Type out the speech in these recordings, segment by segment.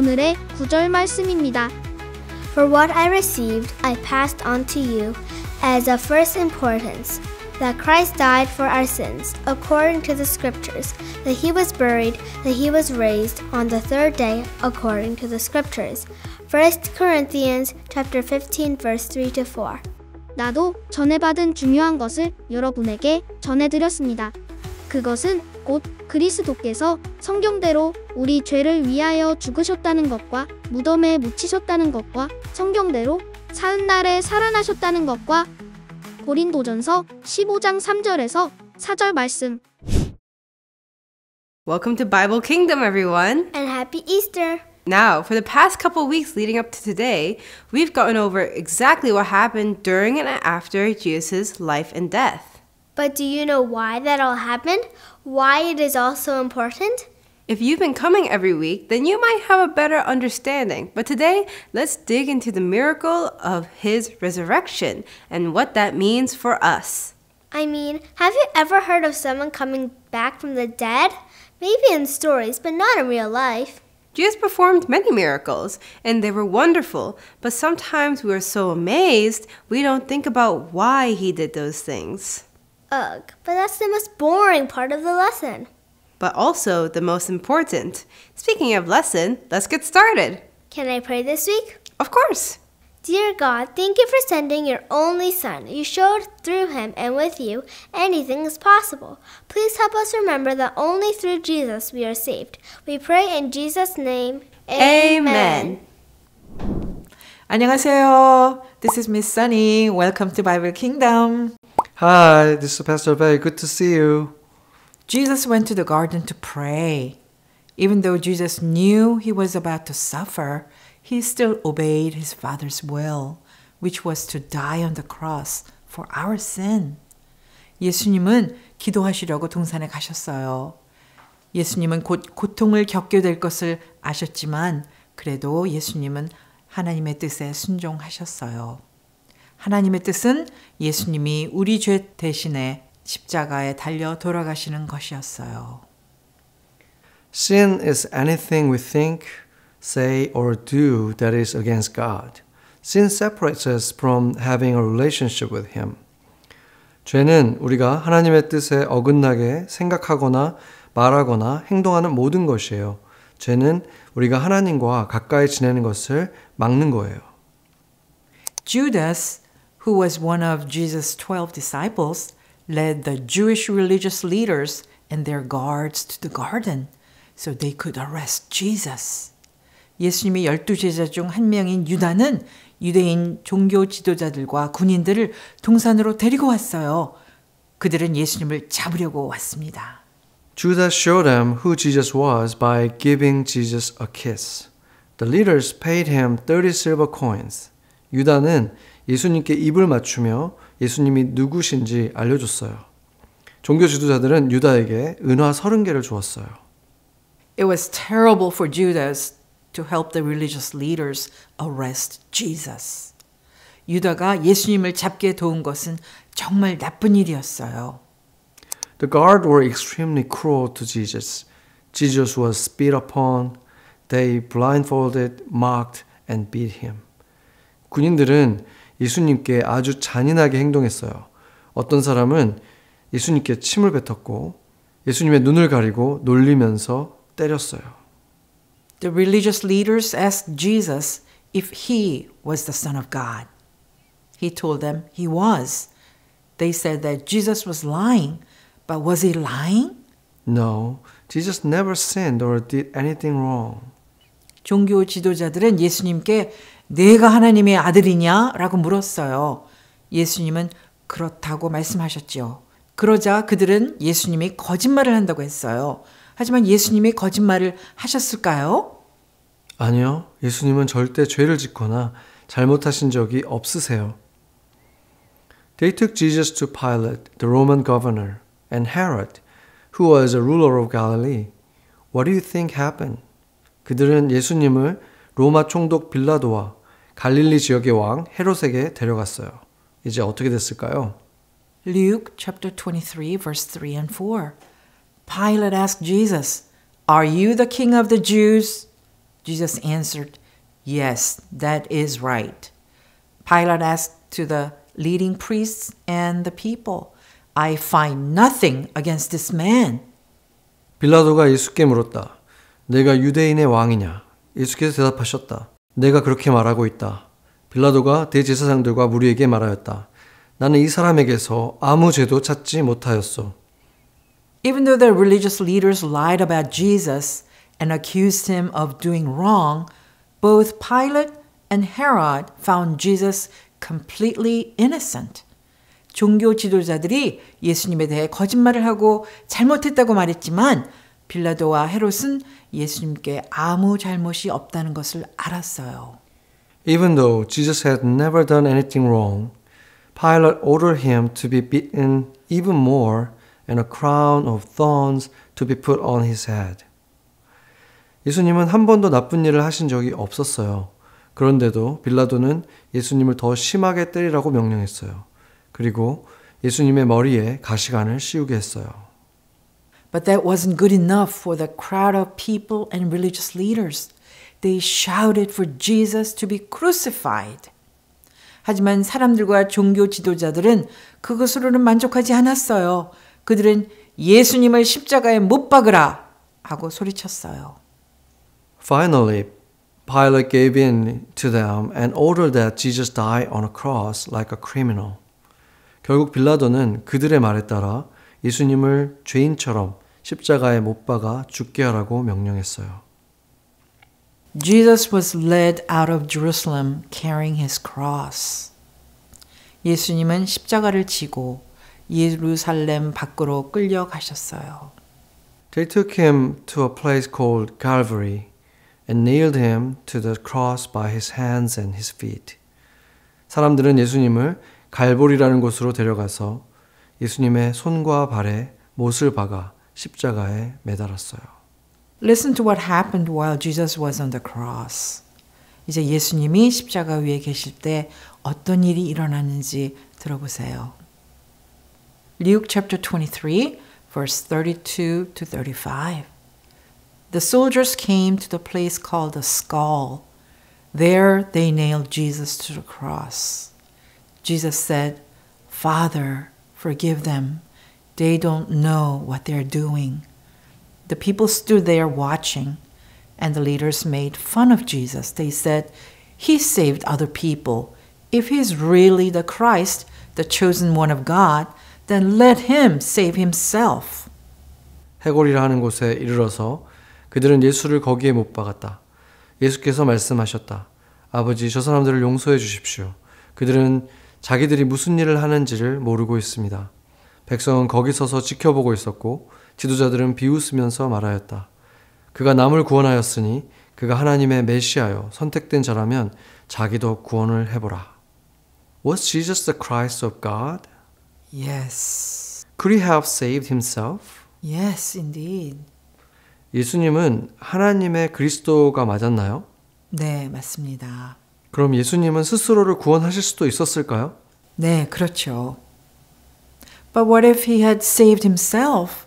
오늘의 구절 말씀입니다. For what I received, I passed on to you as of first importance, that Christ died for our sins, according to the Scriptures, that he was buried, that he was raised on the third day, according to the Scriptures. 1 Corinthians chapter 15, verse 3 to 4. 나도 전에 받은 중요한 것을 여러분에게 전해드렸습니다. 그것은 곧 그리스도께서 성경대로 우리 죄를 위하여 죽으셨다는 것과 무덤에 묻히셨다는 것과 성경대로 사흘날에 살아나셨다는 것과 고린도전서 15장 3절에서 4절 말씀. Welcome to Bible Kingdom, everyone. And happy Easter! Now, for the past couple weeks leading up to today, we've gotten over exactly what happened during and after Jesus' life and death. But do you know why that all happened? Why it is all so important? If you've been coming every week, then you might have a better understanding. But today, let's dig into the miracle of his resurrection and what that means for us. I mean, have you ever heard of someone coming back from the dead? Maybe in stories, but not in real life. Jesus performed many miracles, and they were wonderful, but sometimes we are so amazed, we don't think about why he did those things. Ugh, but that's the most boring part of the lesson. But also the most important. Speaking of lesson, let's get started. Can I pray this week? Of course. Dear God, thank you for sending your only Son. You showed through him and with you anything is possible. Please help us remember that only through Jesus we are saved. We pray in Jesus' name. Amen. 안녕하세요. This is Miss Sunny. Welcome to Bible Kingdom. Hi, this is Pastor Bay. Good to see you. Jesus went to the garden to pray. Even though Jesus knew he was about to suffer, he still obeyed his Father's will, which was to die on the cross for our sin. 예수님은 기도하시려고 동산에 가셨어요. 예수님은 곧 고통을 겪게 될 것을 아셨지만 그래도 예수님은 하나님의 뜻에 순종하셨어요. 하나님의 뜻은 예수님이 우리 죄 대신에 십자가에 달려 돌아가시는 것이었어요. Sin is anything we think, say, or do that is against God. Sin separates us from having a relationship with Him. 죄는 우리가 하나님의 뜻에 어긋나게 생각하거나 말하거나 행동하는 모든 것이에요. 죄는 우리가 하나님과 가까이 지내는 것을 막는 거예요. Judas, who was one of Jesus' 12 disciples, led the Jewish religious leaders and their guards to the garden so they could arrest Jesus. 예수님의 12제자 중 한 명인 유다는 유대인 종교 지도자들과 군인들을 동산으로 데리고 왔어요. 그들은 예수님을 잡으려고 왔습니다. Judas showed them who Jesus was by giving Jesus a kiss. The leaders paid him 30 silver coins. 유다는 예수님께 입을 맞추며 예수님이 누구신지 알려줬어요. 종교 지도자들은 유다에게 은화 30개를 주었어요. It was terrible for Judas to help the religious leaders arrest Jesus. 유다가 예수님을 잡게 도운 것은 정말 나쁜 일이었어요. The guards were extremely cruel to Jesus. Jesus was spit upon. They blindfolded, mocked, and beat him. 군인들은 예수님께 아주 잔인하게 행동했어요. 어떤 사람은 예수님께 침을 뱉었고 예수님의 눈을 가리고 놀리면서 때렸어요. The religious leaders asked Jesus if he was the Son of God. He told them he was. They said that Jesus was lying, but was he lying? No, Jesus never sinned or did anything wrong. 종교 지도자들은 예수님께 내가 하나님의 아들이냐? 라고 물었어요. 예수님은 그렇다고 말씀하셨죠. 그러자 그들은 예수님이 거짓말을 한다고 했어요. 하지만 예수님이 거짓말을 하셨을까요? 아니요, 예수님은 절대 죄를 짓거나 잘못하신 적이 없으세요. They took Jesus to Pilate, the Roman governor, and Herod, who was a ruler of Galilee. What do you think happened? 그들은 예수님을 로마 총독 빌라도와 갈릴리 지역의 왕 헤롯에게 데려갔어요. 이제 어떻게 됐을까요? Luke chapter 23 verse 3 and 4. Pilate asked Jesus, "Are you the king of the Jews?" Jesus answered, Yes, that is right. Pilate asked to the leading priests and the people, I find nothing against this man. 빌라도가 예수께 물었다. 내가 유대인의 왕이냐? 예수께서 대답하셨다. 내가 그렇게 말하고 있다. 빌라도가 대제사장들과 무리에게 말하였다. 나는 이 사람에게서 아무 죄도 찾지 못하였소. Even though the religious leaders lied about Jesus and accused him of doing wrong, both Pilate and Herod found Jesus completely innocent. 종교 지도자들이 예수님에 대해 거짓말을 하고 잘못했다고 말했지만 빌라도와 헤롯은 예수님께 아무 잘못이 없다는 것을 알았어요. Even though Jesus had never done anything wrong, Pilate ordered him to be beaten even more and a crown of thorns to be put on his head. 예수님은 한 번도 나쁜 일을 하신 적이 없었어요. 그런데도 빌라도는 예수님을 더 심하게 때리라고 명령했어요. 그리고 예수님의 머리에 가시관을 씌우게 했어요. But that wasn't good enough for the crowd of people and religious leaders. They shouted for Jesus to be crucified. 하지만 사람들과 종교 지도자들은 그것으로는 만족하지 않았어요. 그들은 예수님을 십자가에 못 박으라 하고 소리쳤어요. Finally, Pilate gave in to them and ordered that Jesus die on a cross like a criminal. 결국 빌라도는 그들의 말에 따라 예수님을 죄인처럼 십자가에 못 박아 죽게 하라고 명령했어요. Jesus was led out of Jerusalem carrying his cross. 예수님은 십자가를 지고 예루살렘 밖으로 끌려가셨어요. They took him to a place called Calvary and nailed him to the cross by his hands and his feet. 사람들은 예수님을 갈보리라는 곳으로 데려가서 예수님의 손과 발에 못을 박아 십자가에 매달았어요. Listen to what happened while Jesus was on the cross. 이제 예수님이 십자가 위에 계실 때 어떤 일이 일어났는지 들어보세요. Luke chapter 23, verse 32 to 35. The soldiers came to the place called the Skull. There they nailed Jesus to the cross. Jesus said, Father, forgive them. They don't know what they're doing. The people stood there watching, and the leaders made fun of Jesus. They said, He saved other people. If he's really the Christ, the chosen one of God, then let him save himself. 해골이라 하는 곳에 이르러서 그들은 예수를 거기에 못 박았다. 예수께서 말씀하셨다. 아버지, 저 사람들을 용서해 주십시오. 그들은 자기들이 무슨 일을 하는지를 모르고 있습니다. 백성은 거기 서서 지켜보고 있었고 지도자들은 비웃으면서 말하였다. 그가 남을 구원하였으니 그가 하나님의 메시아요 선택된 자라면 자기도 구원을 해보라. Was Jesus the Christ of God? Yes. Could he have saved himself? Yes, indeed. 예수님은 하나님의 그리스도가 맞았나요? 네, 맞습니다. 그럼 예수님은 스스로를 구원하실 수도 있었을까요? 네, 그렇죠. But what if he had saved himself?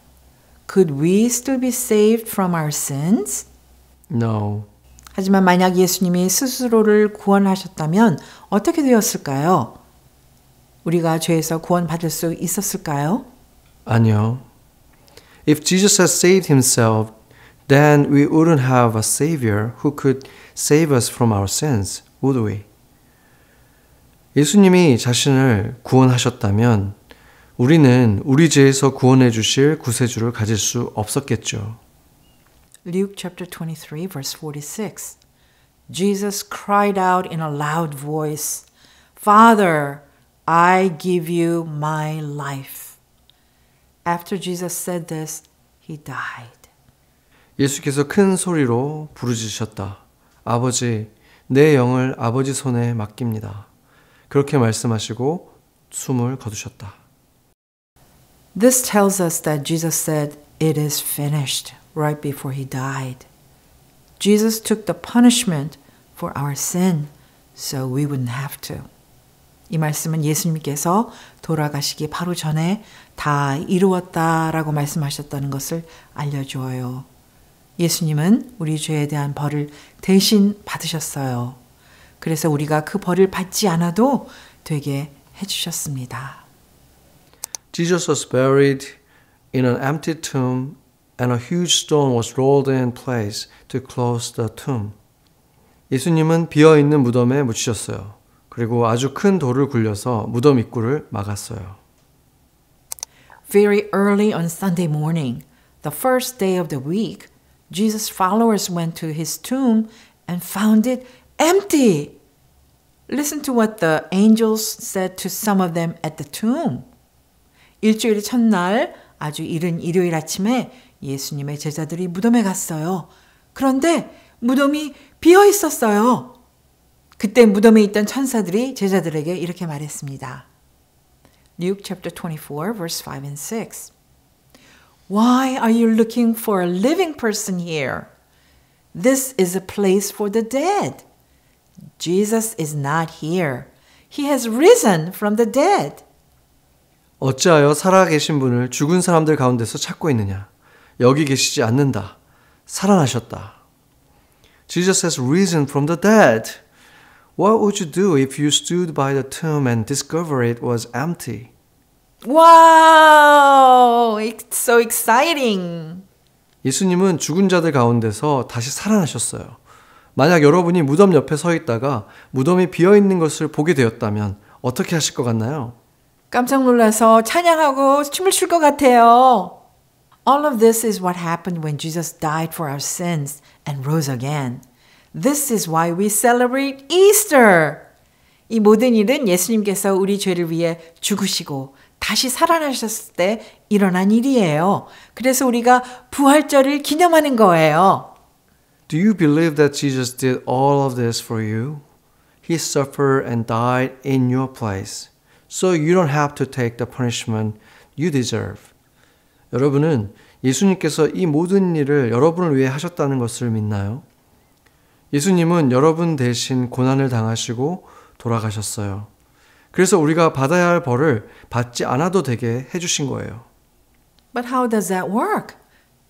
Could we still be saved from our sins? No. 하지만 만약 예수님이 스스로를 구원하셨다면 어떻게 되었을까요? 우리가 죄에서 구원받을 수 있었을까요? 아니요. If Jesus had saved himself, then we wouldn't have a Savior who could save us from our sins, would we? 예수님이 자신을 구원하셨다면 우리는 우리 죄에서 구원해 주실 구세주를 가질 수 없었겠죠. Luke chapter 23 verse 46. Jesus cried out in a loud voice, Father, I give you my life. After Jesus said this, he died. 예수께서 큰 소리로 부르짖으셨다. 아버지, 내 영을 아버지 손에 맡깁니다. 그렇게 말씀하시고 숨을 거두셨다. This tells us that Jesus said, It is finished, right before he died. Jesus took the punishment for our sin, so we wouldn't have to. 이 말씀은 예수님께서 돌아가시기 바로 전에 다 이루었다라고 말씀하셨다는 것을 알려주어요. 예수님은 우리 죄에 대한 벌을 대신 받으셨어요. 그래서 우리가 그 벌을 받지 않아도 되게 해주셨습니다. Jesus was buried in an empty tomb and a huge stone was rolled in place to close the tomb. 예수님은 비어있는 무덤에 묻히셨어요. 그리고 아주 큰 돌을 굴려서 무덤 입구를 막았어요. Very early on Sunday morning, the first day of the week, Jesus' followers went to his tomb and found it empty. Listen to what the angels said to some of them at the tomb. 일주일의 첫날 아주 이른 일요일 아침에 예수님의 제자들이 무덤에 갔어요. 그런데 무덤이 비어 있었어요. 그때 무덤에 있던 천사들이 제자들에게 이렇게 말했습니다. Luke chapter 24, verse 5 and 6. Why are you looking for a living person here? This is a place for the dead. Jesus is not here. He has risen from the dead. 어찌하여 살아계신 분을 죽은 사람들 가운데서 찾고 있느냐? 여기 계시지 않는다. 살아나셨다. Jesus has risen from the dead. What would you do if you stood by the tomb and discovered it was empty? Wow! It's so exciting. 예수님은 죽은 자들 가운데서 다시 살아나셨어요. 만약 여러분이 무덤 옆에 서 있다가 무덤이 비어 있는 것을 보게 되었다면 어떻게 하실 것 같나요? 깜짝 놀라서 찬양하고 춤을 출 것 같아요. All of this is what happened when Jesus died for our sins and rose again. This is why we celebrate Easter. 이 모든 일은 예수님께서 우리 죄를 위해 죽으시고 다시 살아나셨을 때 일어난 일이에요. 그래서 우리가 부활절을 기념하는 거예요. Do you believe that Jesus did all of this for you? He suffered and died in your place, so you don't have to take the punishment you deserve. 여러분은 예수님께서 이 모든 일을 여러분을 위해 하셨다는 것을 믿나요? 예수님은 여러분 대신 고난을 당하시고 돌아가셨어요. 그래서 우리가 받아야 할 벌을 받지 않아도 되게 해주신 거예요. But how does that work?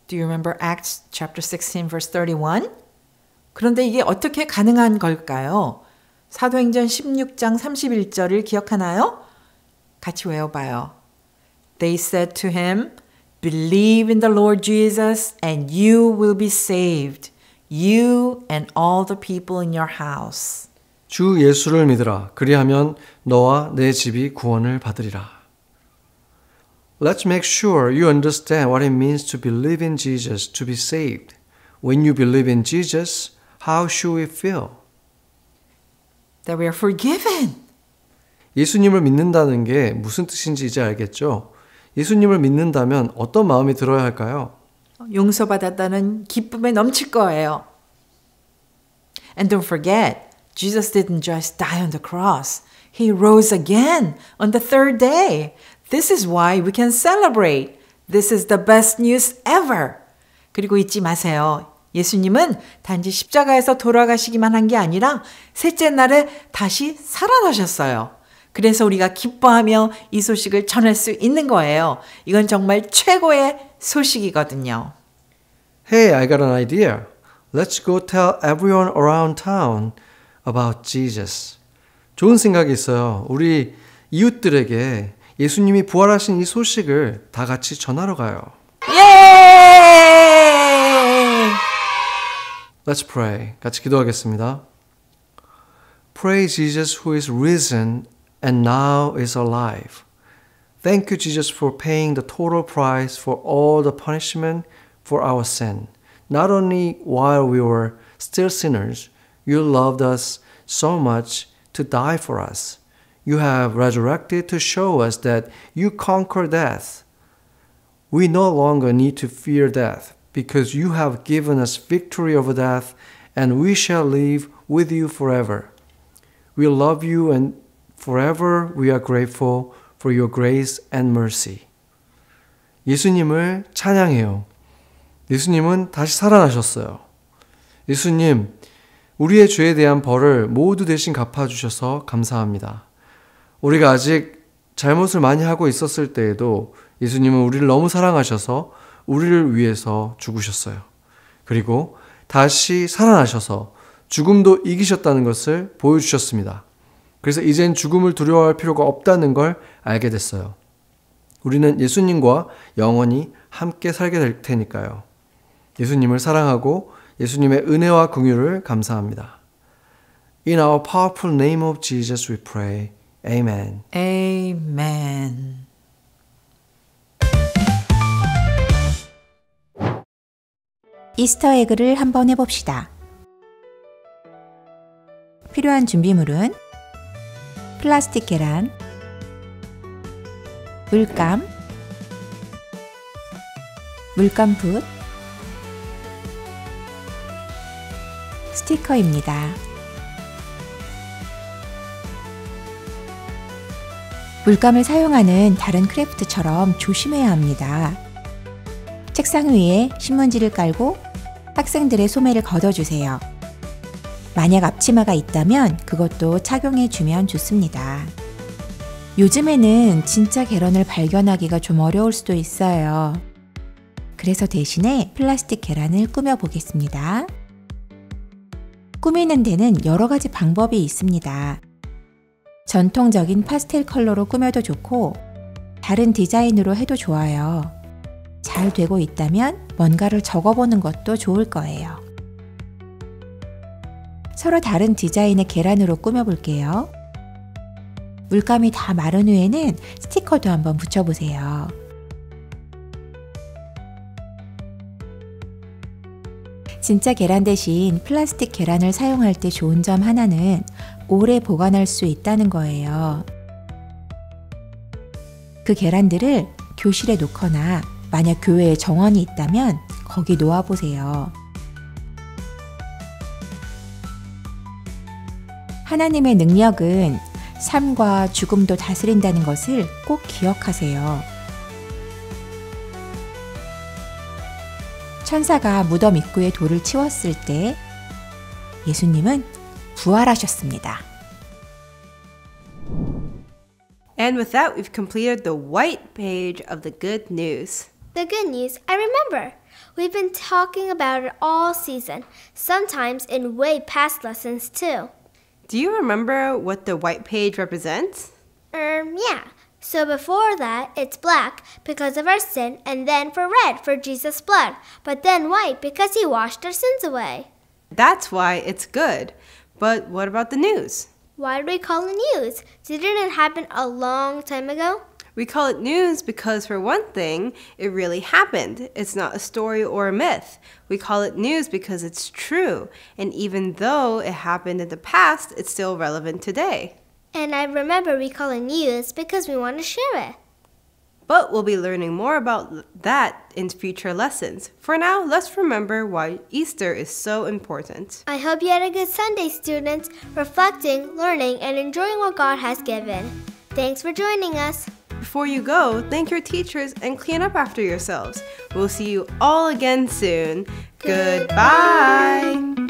Do you remember Acts chapter 16 verse 31? 그런데 이게 어떻게 가능한 걸까요? 사도행전 16장 31절을 기억하나요? 같이 외워봐요. They said to him, Believe in the Lord Jesus and you will be saved, you and all the people in your house. 주 예수를 믿으라. 그리하면 너와 내 집이 구원을 받으리라. Let's make sure you understand what it means to believe in Jesus to be saved. When you believe in Jesus, how should we feel? That we are forgiven. 예수님을 믿는다는 게 무슨 뜻인지 이제 알겠죠? 예수님을 믿는다면 어떤 마음이 들어야 할까요? 용서받았다는 기쁨에 넘칠 거예요. And don't forget, Jesus didn't just die on the cross. He rose again on the third day. This is why we can celebrate. This is the best news ever. 그리고 잊지 마세요. 예수님은 단지 십자가에서 돌아가시기만 한 게 아니라 셋째 날에 다시 살아나셨어요. 그래서 우리가 기뻐하며 이 소식을 전할 수 있는 거예요. 이건 정말 최고의 소식이거든요. Hey, I got an idea. Let's go tell everyone around town about Jesus. 좋은 생각이 있어요. 우리 이웃들에게 예수님이 부활하신 이 소식을 다 같이 전하러 가요. 예! Let's pray. 같이 기도하겠습니다. Pray Jesus who is risen and now is alive. Thank you Jesus for paying the total price for all the punishment for our sin. Not only while we were still sinners, you loved us so much to die for us. You have resurrected to show us that you conquer death. We no longer need to fear death because you have given us victory over death and we shall live with you forever. We love you and forever we are grateful for your grace and mercy. 예수님을 찬양해요. 예수님은 다시 살아나셨어요. 예수님, 우리의 죄에 대한 벌을 모두 대신 갚아주셔서 감사합니다. 우리가 아직 잘못을 많이 하고 있었을 때에도 예수님은 우리를 너무 사랑하셔서 우리를 위해서 죽으셨어요. 그리고 다시 살아나셔서 죽음도 이기셨다는 것을 보여주셨습니다. 그래서 이젠 죽음을 두려워할 필요가 없다는 걸 알게 됐어요. 우리는 예수님과 영원히 함께 살게 될 테니까요. 예수님을 사랑하고 예수님의 은혜와 긍휼을 감사합니다. In our powerful name of Jesus we pray. Amen. Amen. 이스터 에그를 한번 해봅시다. 필요한 준비물은 플라스틱 계란, 물감, 물감붓, 스티커입니다. 물감을 사용하는 다른 크래프트처럼 조심해야 합니다. 책상 위에 신문지를 깔고 학생들의 소매를 걷어주세요. 만약 앞치마가 있다면 그것도 착용해주면 좋습니다. 요즘에는 진짜 계란을 발견하기가 좀 어려울 수도 있어요. 그래서 대신에 플라스틱 계란을 꾸며보겠습니다. 꾸미는 데는 여러 가지 방법이 있습니다. 전통적인 파스텔 컬러로 꾸며도 좋고 다른 디자인으로 해도 좋아요. 잘 되고 있다면 뭔가를 적어보는 것도 좋을 거예요. 서로 다른 디자인의 계란으로 꾸며볼게요. 물감이 다 마른 후에는 스티커도 한번 붙여보세요. 진짜 계란 대신 플라스틱 계란을 사용할 때 좋은 점 하나는 오래 보관할 수 있다는 거예요. 그 계란들을 교실에 놓거나 만약 교회에 정원이 있다면 거기 놓아보세요. 하나님의 능력은 삶과 죽음도 다스린다는 것을 꼭 기억하세요. 천사가 무덤 입구에 돌을 치웠을 때 예수님은 부활하셨습니다. And with that, we've completed the white page of the good news. The good news, I remember. We've been talking about it all season, sometimes in way past lessons too. Do you remember what the white page represents? Yeah. So before that, it's black because of our sin, and then for red for Jesus' blood, but then white because he washed our sins away. That's why it's good. But what about the news? Why do we call it news? Didn't it happen a long time ago? We call it news because, for one thing, it really happened. It's not a story or a myth. We call it news because it's true. And even though it happened in the past, it's still relevant today. And I remember we call it news because we want to share it. But we'll be learning more about that in future lessons. For now, let's remember why Easter is so important. I hope you had a good Sunday, students, reflecting, learning, and enjoying what God has given. Thanks for joining us. Before you go, thank your teachers and clean up after yourselves. We'll see you all again soon. Goodbye.